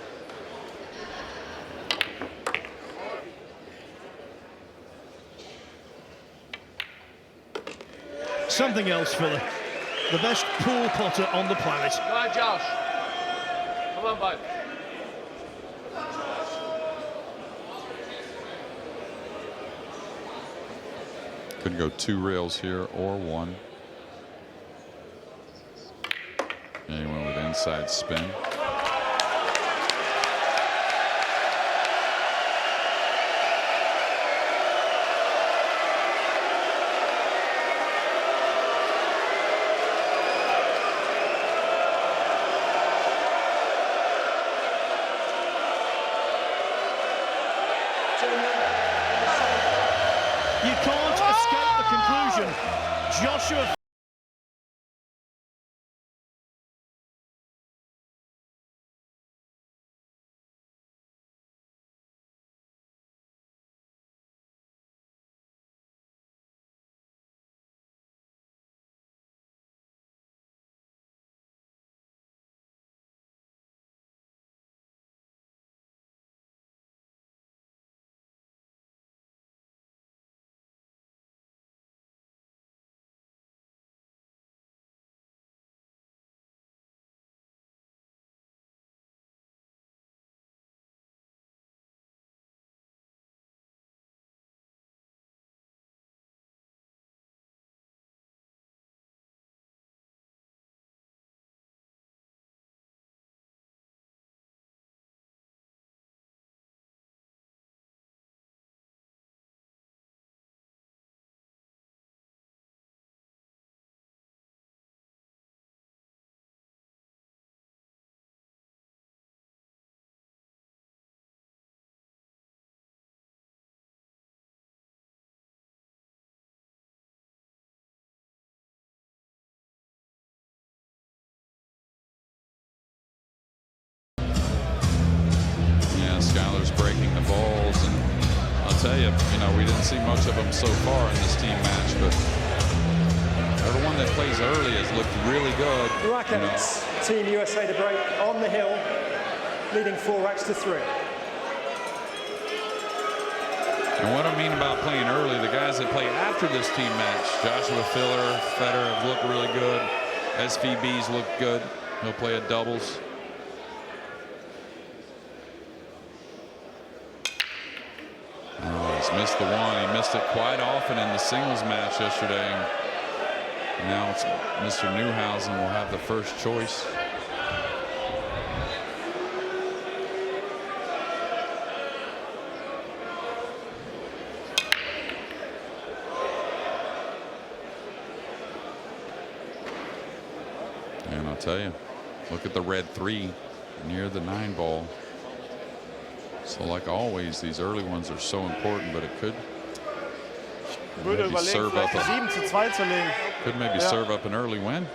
Something else, Filler. The best pool potter on the planet. Come on, Josh. Come on, bud. Could go 2 rails here or 1. And he went with inside spin. You can't escape the conclusion. Joshua Skyler's breaking the balls, and I'll tell you, we didn't see much of him so far in this team match, but everyone that plays early has looked really good. The rackets, Team USA to break on the hill, leading 4 racks to 3. And what I mean about playing early, the guys that play after this team match, Joshua Filler, Fedor have looked really good. SVB's looked good. He'll play at doubles. He's missed the one. He missed it quite often in the singles match yesterday. And now it's Mr. Newhausen will have the first choice. And I'll tell you, look at the red 3 near the 9 ball. So like always, these early ones are so important, but it could maybe serve up 7-2 zu legen. Could maybe serve up an early win.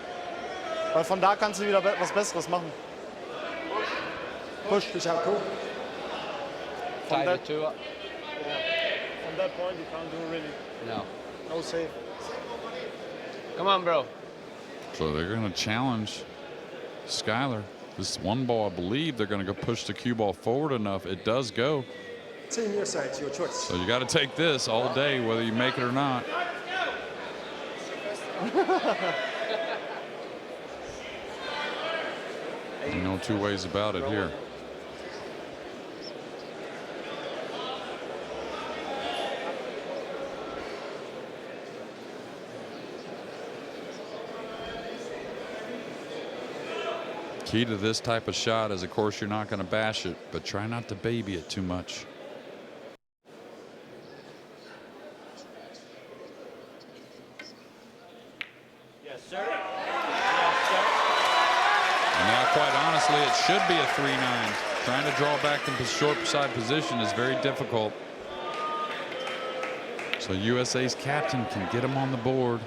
Weil von da kannst du wieder was Besseres machen. Push is out cool. From that point, you can't do really. No save. Come on, bro. So they're going to challenge Skyler. This 1 ball, I believe they're going to go push the cue ball forward enough. It does go. Team USA, it's your choice. So you got to take this all day, whether you make it or not. No 2 ways about it here. Key to this type of shot is, of course, you're not going to bash it, but try not to baby it too much. Yes, sir. Yes, sir. And now, quite honestly, it should be a 3-9. Trying to draw back the short side position is very difficult. So USA's captain can get him on the board.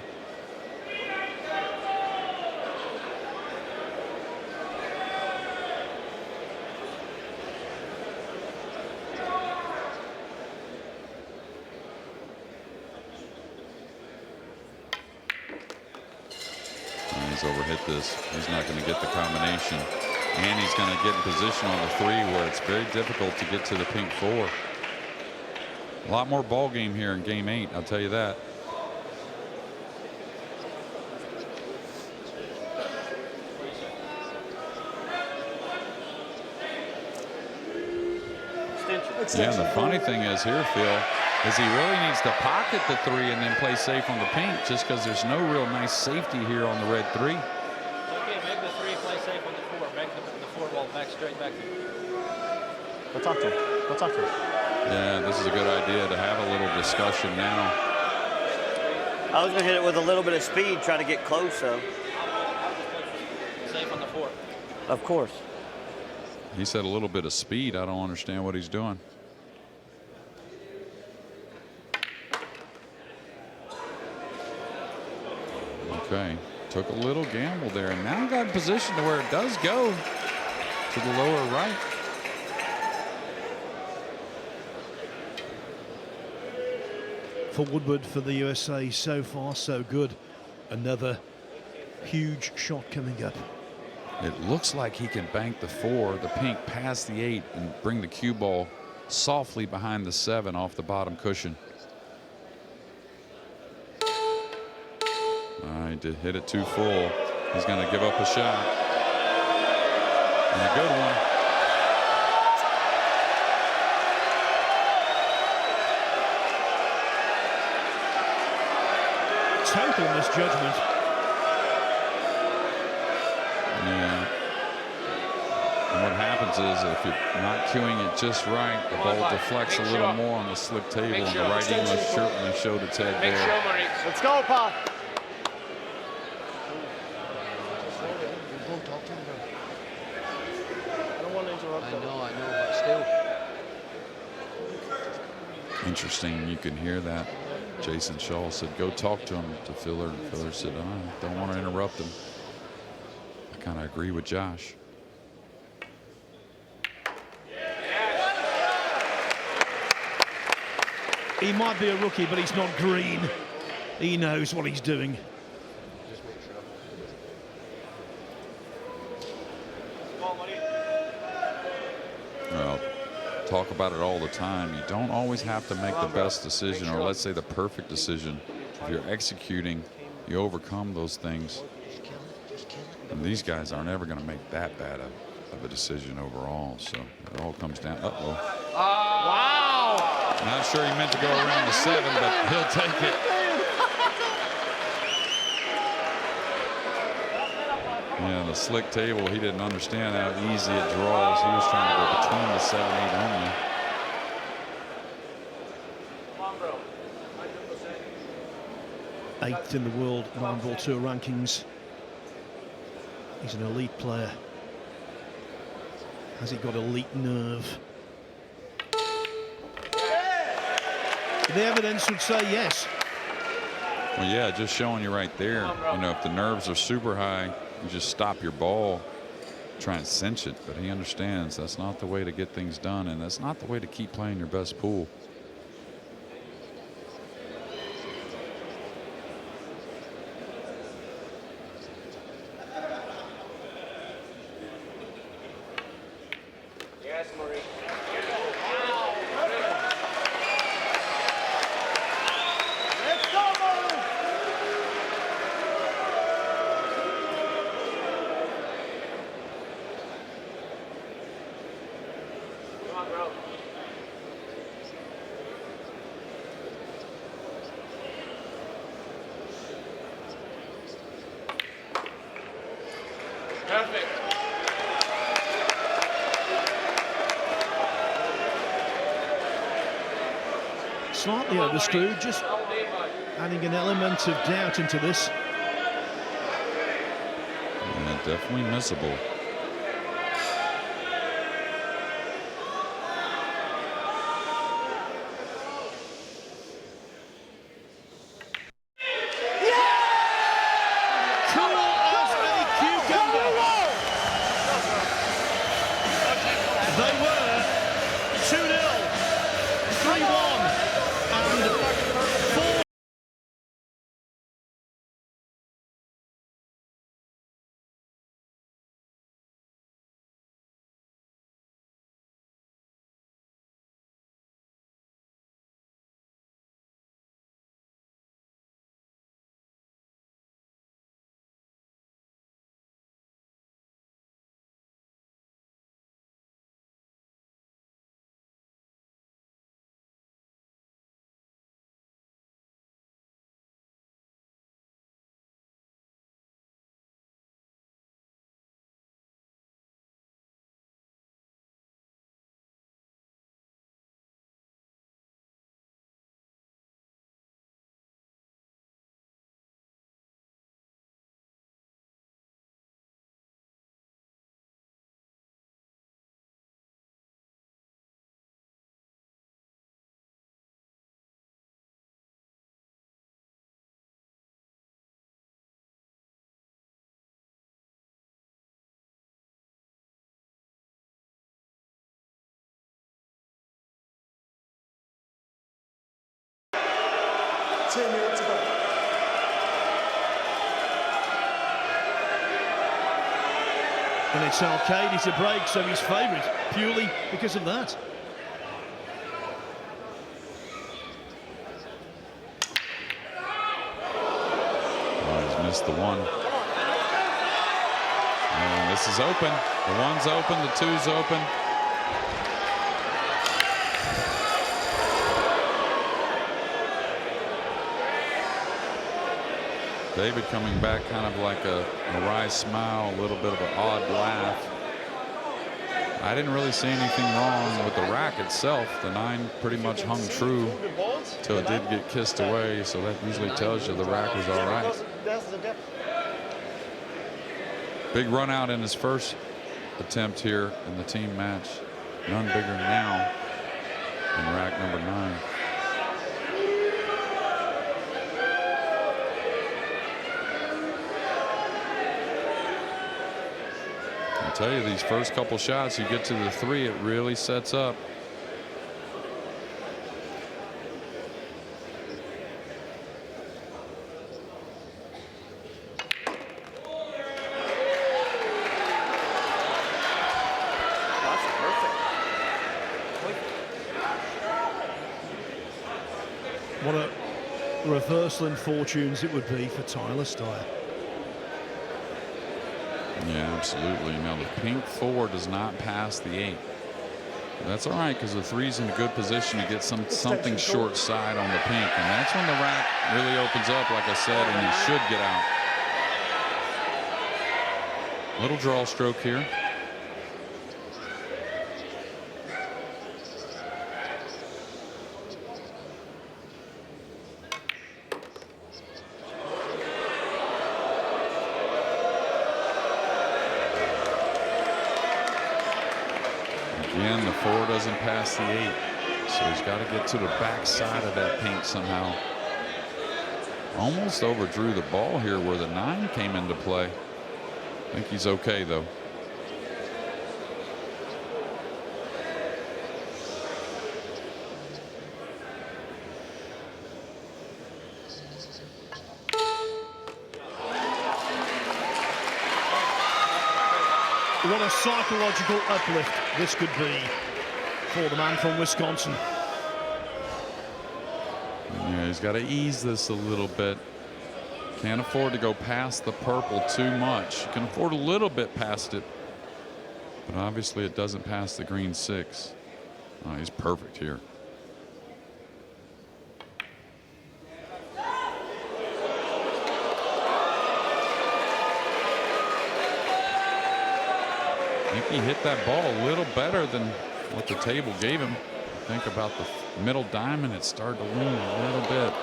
He's overhit this. He's not going to get the combination. And he's going to get in position on the 3 where it's very difficult to get to the pink 4. A lot more ball game here in game 8, I'll tell you that. Yeah, and the funny thing is here, Phil, is he really needs to pocket the 3 and then play safe on the pink, just because there's no real nice safety here on the red 3. Okay, make the 3, play safe on the 4. Make the 4 ball back straight back to you. Go talk to him. Go talk to him. Yeah, this is a good idea to have a little discussion now. I was going to hit it with a little bit of speed, try to get close, though. Safe on the 4. Of course. He said a little bit of speed. I don't understand what he's doing. Okay, took a little gamble there, and now got in position to where it does go to the lower right. For Woodward, for the USA, so far so good. Another huge shot coming up. It looks like he can bank the 4, the pink, past the 8, and bring the cue ball softly behind the 7 off the bottom cushion. He did hit it too full. He's going to give up a shot. And a good one. Total misjudgment. Yeah. And what happens is if you're not cueing it just right, the ball deflects a little more on the slip table, and the right English certainly showed its head there. Let's go, Pa. I don't want to interrupt I them. know, but still. Interesting, you can hear that. Jason Shaw said, go talk to him, to Filler. And Filler said, I don't want to interrupt him. I kind of agree with Josh. He might be a rookie, but he's not green. He knows what he's doing. Well, talk about it all the time. You don't always have to make the best decision, or let's say the perfect decision. If you're executing, you overcome those things. And these guys aren't ever going to make that bad of a decision overall. So it all comes down. Uh-oh. Wow. Not sure he meant to go around the 7, but he'll take it. Yeah, the slick table, he didn't understand how easy it draws. He was trying to go between the 7-8 only. Eighth in the world 9-ball tour rankings. He's an elite player. Has he got elite nerve? The evidence would say yes. Well, yeah, just showing you right there. You know, if the nerves are super high, you just stop your ball, try and cinch it. But he understands that's not the way to get things done, and that's not the way to keep playing your best pool. Yes, Marie. Let's go, Marie. Come on, bro. slightly overscrewed, just adding an element of doubt into this. Yeah, definitely missable. They were 2-0, 3-1, and 4. Minutes to go. And it's Arcady to break, so he's favourite purely because of that. Oh, he's missed the one. And this is open. The one's open, the two's open. David coming back kind of like a wry smile, a little bit of an odd laugh. I didn't really see anything wrong with the rack itself. The 9 pretty much hung true till it did get kissed away, so that usually tells you the rack was all right. Big run out in his first attempt here in the team match. None bigger now than rack number 9. I tell you, these first couple shots, you get to the 3, it really sets up. That's perfect. What a reversal in fortunes it would be for Tyler Steyer. Yeah, absolutely. Now the pink 4 does not pass the 8. That's all right, because the 3's in a good position to get something short side on the pink, and that's when the rack really opens up, like I said, and you should get out. Little draw stroke here. Again, the 4 doesn't pass the 8, so he's got to get to the back side of that pink somehow. Almost overdrew the ball here where the 9 came into play. I think he's okay, though. What a psychological uplift this could be for the man from Wisconsin. Yeah, he's got to ease this a little bit. Can't afford to go past the purple too much. Can afford a little bit past it, but obviously it doesn't pass the green 6. Oh, he's perfect here. I think he hit that ball a little better than what the table gave him. I Think about the middle diamond. It started to lean a little bit.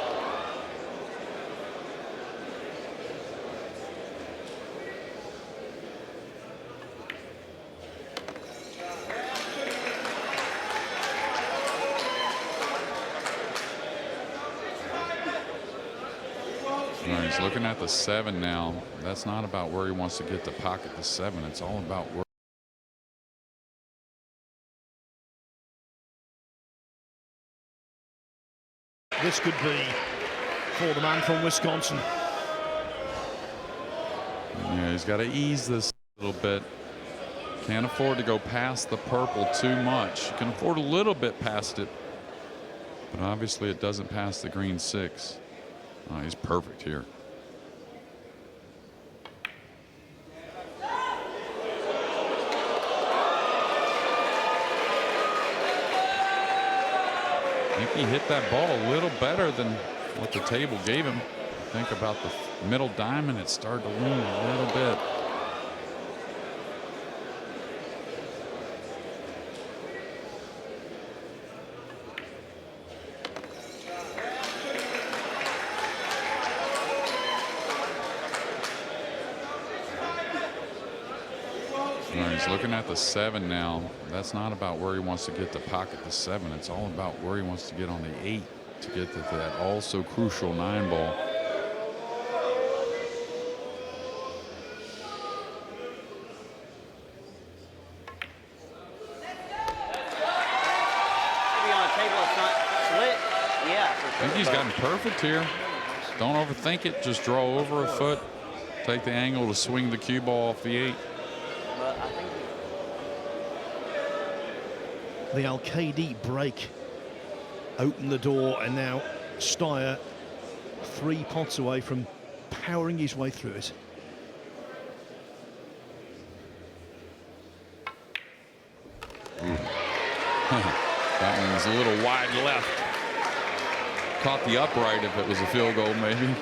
He's looking at the 7 now. That's not about where he wants to get to pocket the 7. It's all about where. This could be for the man from Wisconsin. Yeah, he's got to ease this a little bit. Can't afford to go past the purple too much. You can afford a little bit past it, but obviously it doesn't pass the green 6. Oh, he's perfect here. I think he hit that ball a little better than what the table gave him. Think about the middle diamond. It started to lean a little bit. He's looking at the 7 now. That's not about where he wants to get to pocket the 7. It's all about where he wants to get on the 8 to get to that also crucial 9 ball. Maybe on a table it's not slit. Yeah. I think he's gotten perfect here. Don't overthink it. Just draw over a foot. Take the angle to swing the cue ball off the 8. But I think The Al-Qaedi break opened the door, and now Steyer 3 pots away from powering his way through it. That one's a little wide left. Caught the upright if it was a field goal, maybe.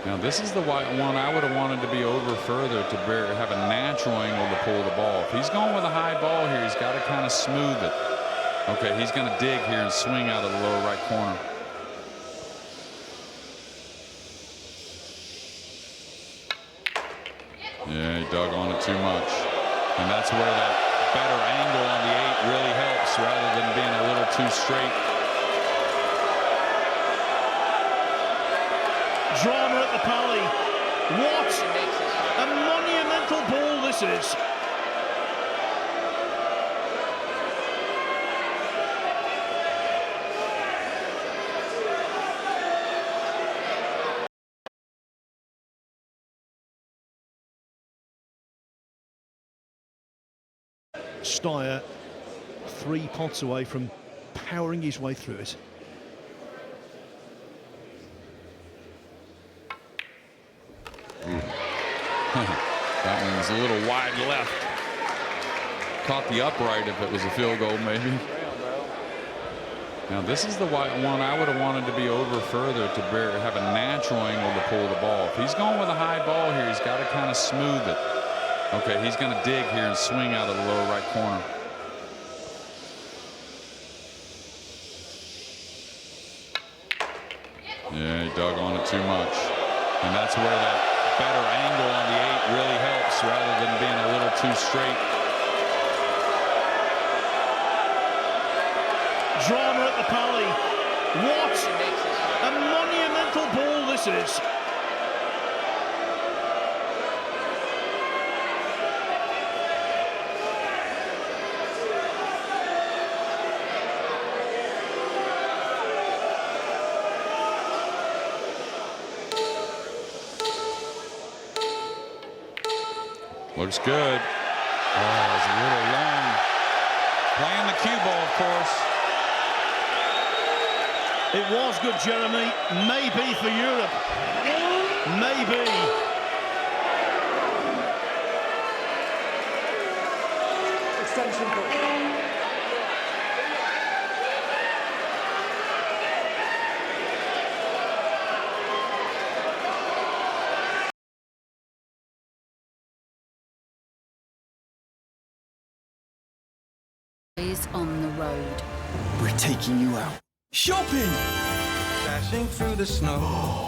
Now this is the one I would have wanted to be over further to have a natural angle to pull the ball. If he's going with a high ball here, he's got to kind of smooth it. Okay, he's going to dig here and swing out of the lower right corner. Yeah, he dug on it too much. And that's where that better angle on the 8 really helps rather than being a little too straight. Drama at the Pally. What a monumental ball this is. Steyer 3 pots away from powering his way through it. That one's a little wide left. Caught the upright if it was a field goal, maybe. Now this is the one I would have wanted to be over further to have a natural angle to pull the ball. If he's going with a high ball here, he's got to kind of smooth it. Okay, he's going to dig here and swing out of the lower right corner. Yeah, he dug on it too much. And that's where that better angle on the 8 really helps rather than being a little too straight. Drama at the Pally. What a monumental ball this is. Looks good. Oh, it's a little long. Playing the cue ball, of course. It was good, Jeremy. Maybe for Europe. Maybe. Extension point. On the road. taking you out. Shopping! Dashing through the snow.